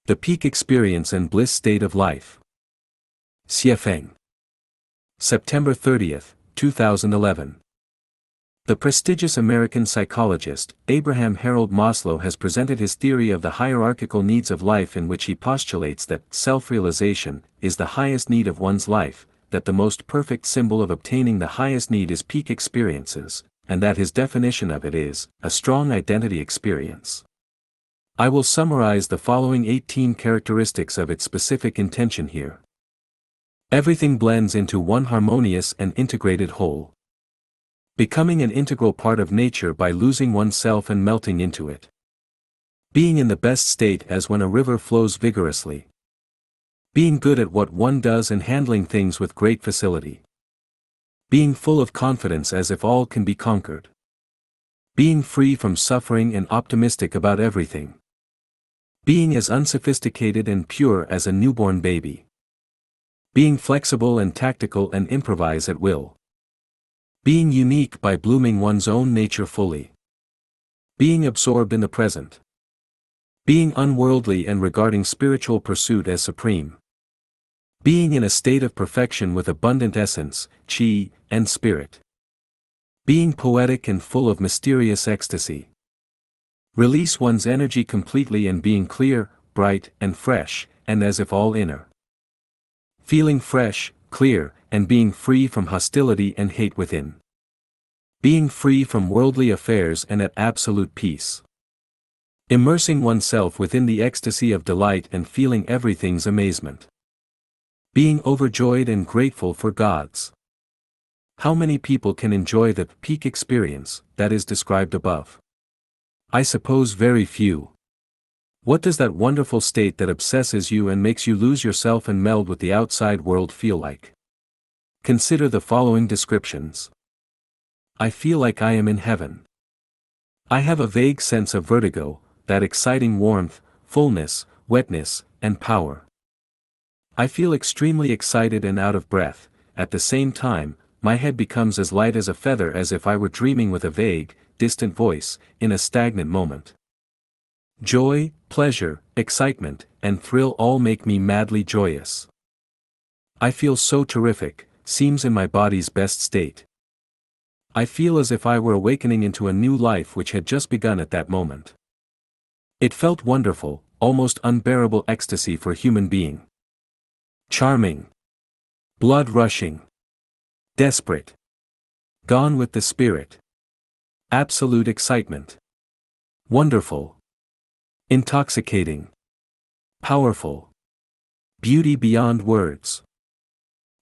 The peak experience and bliss state of life. Xiefeng. September 30, 2011. The prestigious American psychologist, Abraham Harold Maslow has presented his theory of the hierarchical needs of life, in which he postulates that self-realization is the highest need of one's life, that the most perfect symbol of obtaining the highest need is peak experiences, and that his definition of it is a strong identity experience. I will summarize the following 18 characteristics of its specific intention here. Everything blends into one harmonious and integrated whole. Becoming an integral part of nature by losing oneself and melting into it. Being in the best state as when a river flows vigorously. Being good at what one does and handling things with great facility. Being full of confidence as if all can be conquered. Being free from suffering and optimistic about everything. Being as unsophisticated and pure as a newborn baby. Being flexible and tactical and improvise at will. Being unique by blooming one's own nature fully. Being absorbed in the present. Being unworldly and regarding spiritual pursuit as supreme. Being in a state of perfection with abundant essence, chi, and spirit. Being poetic and full of mysterious ecstasy. Release one's energy completely and being clear, bright, and fresh, and as if all inner. Feeling fresh, clear, and being free from hostility and hate within. Being free from worldly affairs and at absolute peace. Immersing oneself within the ecstasy of delight and feeling everything's amazement. Being overjoyed and grateful for God's. How many people can enjoy the peak experience that is described above? I suppose very few. What does that wonderful state that obsesses you and makes you lose yourself and meld with the outside world feel like? Consider the following descriptions. I feel like I am in heaven. I have a vague sense of vertigo, that exciting warmth, fullness, wetness, and power. I feel extremely excited and out of breath. At the same time, my head becomes as light as a feather, as if I were dreaming with a vague, distant voice, in a stagnant moment. Joy, pleasure, excitement, and thrill all make me madly joyous. I feel so terrific, seems in my body's best state. I feel as if I were awakening into a new life which had just begun at that moment. It felt wonderful, almost unbearable ecstasy for a human being. Charming. Blood rushing. Desperate. Gone with the spirit. Absolute excitement. Wonderful. Intoxicating. Powerful. Beauty beyond words.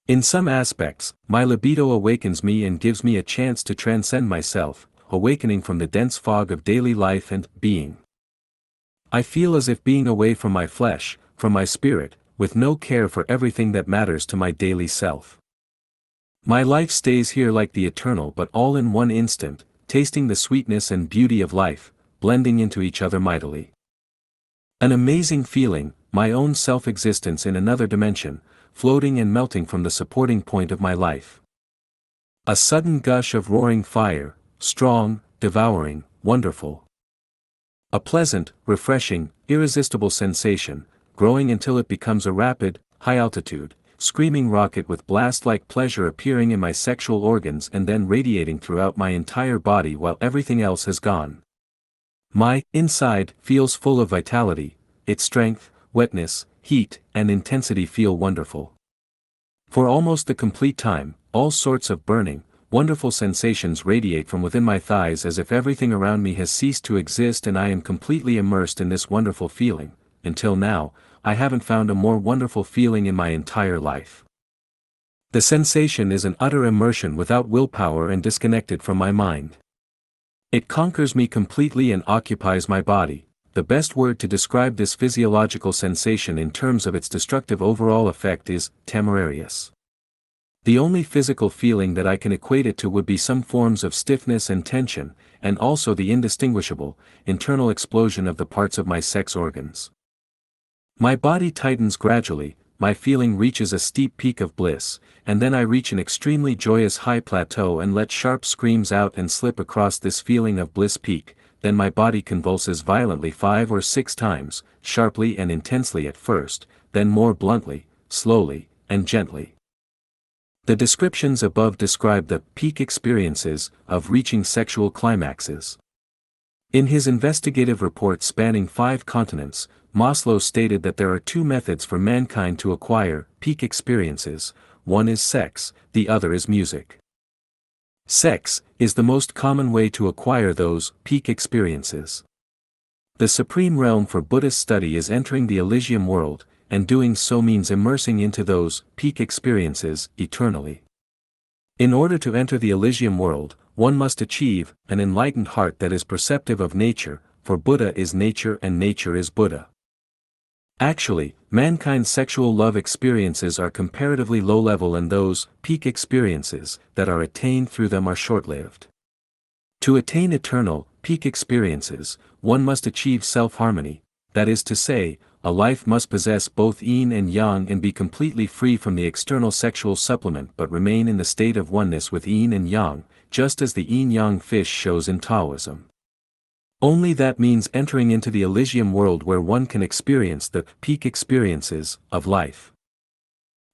In some aspects, my libido awakens me and gives me a chance to transcend myself, awakening from the dense fog of daily life and being. I feel as if being away from my flesh, from my spirit, with no care for everything that matters to my daily self. My life stays here like the eternal, but all in one instant, tasting the sweetness and beauty of life, blending into each other mightily. An amazing feeling, my own self-existence in another dimension, floating and melting from the supporting point of my life. A sudden gush of roaring fire, strong, devouring, wonderful. A pleasant, refreshing, irresistible sensation, growing until it becomes a rapid, high-altitude, screaming rocket with blast-like pleasure appearing in my sexual organs and then radiating throughout my entire body while everything else has gone. My inside feels full of vitality, its strength, wetness, heat, and intensity feel wonderful. For almost the complete time, all sorts of burning, wonderful sensations radiate from within my thighs as if everything around me has ceased to exist and I am completely immersed in this wonderful feeling. Until now, I haven't found a more wonderful feeling in my entire life. The sensation is an utter immersion without willpower and disconnected from my mind. It conquers me completely and occupies my body. The best word to describe this physiological sensation in terms of its destructive overall effect is temerarious. The only physical feeling that I can equate it to would be some forms of stiffness and tension, and also the indistinguishable, internal explosion of the parts of my sex organs. My body tightens gradually, my feeling reaches a steep peak of bliss, and then I reach an extremely joyous high plateau and let sharp screams out and slip across this feeling of bliss peak, then my body convulses violently 5 or 6 times, sharply and intensely at first, then more bluntly, slowly, and gently. The descriptions above describe the peak experiences of reaching sexual climaxes. In his investigative report spanning 5 continents, Maslow stated that there are 2 methods for mankind to acquire peak experiences. One is sex, the other is music. Sex is the most common way to acquire those peak experiences. The supreme realm for Buddhist study is entering the Elysium world, and doing so means immersing into those peak experiences eternally. In order to enter the Elysium world, one must achieve an enlightened heart that is perceptive of nature, for Buddha is nature and nature is Buddha. Actually, mankind's sexual love experiences are comparatively low-level and those peak experiences that are attained through them are short-lived. To attain eternal, peak experiences, one must achieve self-harmony, that is to say, a life must possess both yin and yang and be completely free from the external sexual supplement but remain in the state of oneness with yin and yang, just as the yin-yang fish shows in Taoism. Only that means entering into the Elysium world where one can experience the peak experiences of life.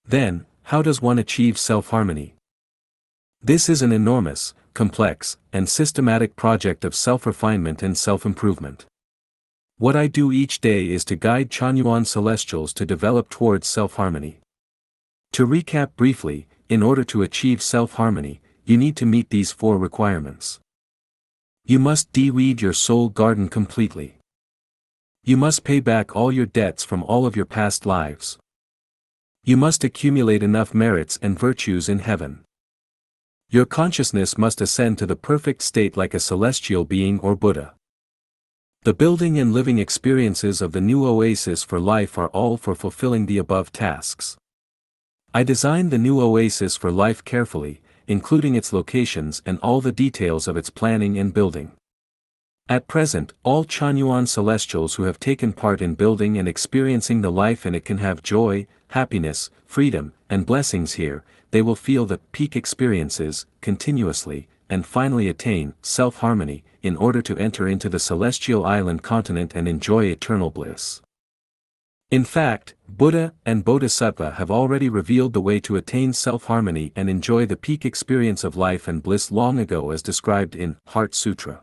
Then, how does one achieve self-harmony? This is an enormous, complex, and systematic project of self-refinement and self-improvement. What I do each day is to guide Chanyuan celestials to develop towards self-harmony. To recap briefly, in order to achieve self-harmony, you need to meet these 4 requirements. You must de-weed your soul garden completely. You must pay back all your debts from all of your past lives. You must accumulate enough merits and virtues in heaven. Your consciousness must ascend to the perfect state like a celestial being or Buddha. The building and living experiences of the new oasis for life are all for fulfilling the above tasks. I designed the new oasis for life carefully, including its locations and all the details of its planning and building. At present, all Chanyuan celestials who have taken part in building and experiencing the life in it can have joy, happiness, freedom, and blessings here. They will feel the peak experiences continuously, and finally attain self-harmony, in order to enter into the celestial island continent and enjoy eternal bliss. In fact, Buddha and Bodhisattva have already revealed the way to attain self-harmony and enjoy the peak experience of life and bliss long ago as described in Heart Sutra.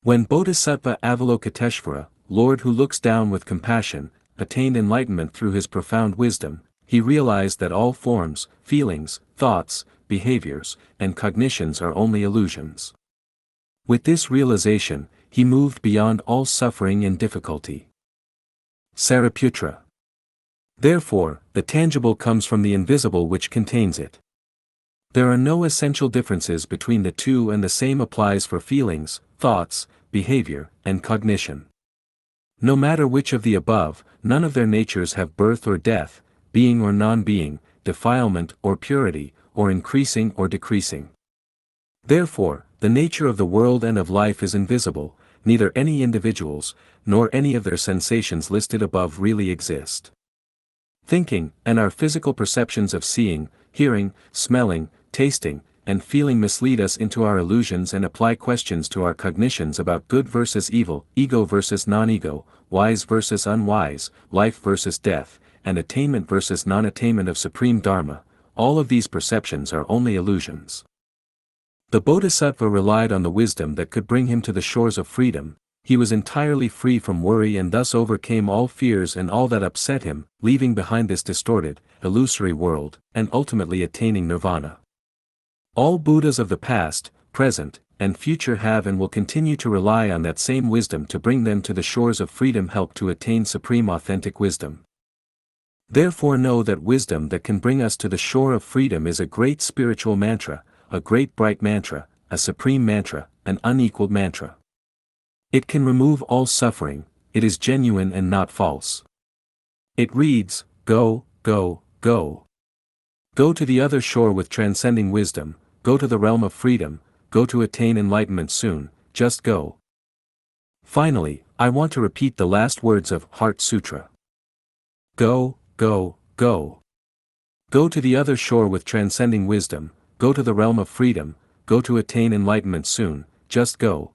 When Bodhisattva Avalokiteshvara, Lord who looks down with compassion, attained enlightenment through his profound wisdom, he realized that all forms, feelings, thoughts, behaviors, and cognitions are only illusions. With this realization, he moved beyond all suffering and difficulty. Sariputra. Therefore, the tangible comes from the invisible which contains it. There are no essential differences between the two and the same applies for feelings, thoughts, behavior, and cognition. No matter which of the above, none of their natures have birth or death, being or non-being, defilement or purity, or increasing or decreasing. Therefore, the nature of the world and of life is invisible, neither any individuals, nor any of their sensations listed above really exist. Thinking, and our physical perceptions of seeing, hearing, smelling, tasting, and feeling mislead us into our illusions and apply questions to our cognitions about good versus evil, ego versus non-ego, wise versus unwise, life versus death, and attainment versus non-attainment of supreme dharma. All of these perceptions are only illusions. The Bodhisattva relied on the wisdom that could bring him to the shores of freedom. He was entirely free from worry and thus overcame all fears and all that upset him, leaving behind this distorted, illusory world, and ultimately attaining nirvana. All Buddhas of the past, present, and future have and will continue to rely on that same wisdom to bring them to the shores of freedom, help to attain supreme authentic wisdom. Therefore know that wisdom that can bring us to the shore of freedom is a great spiritual mantra, a great bright mantra, a supreme mantra, an unequaled mantra. It can remove all suffering, it is genuine and not false. It reads, go, go, go. Go to the other shore with transcending wisdom, go to the realm of freedom, go to attain enlightenment soon, just go. Finally, I want to repeat the last words of Heart Sutra. Go, go, go. Go to the other shore with transcending wisdom, go to the realm of freedom, go to attain enlightenment soon, just go.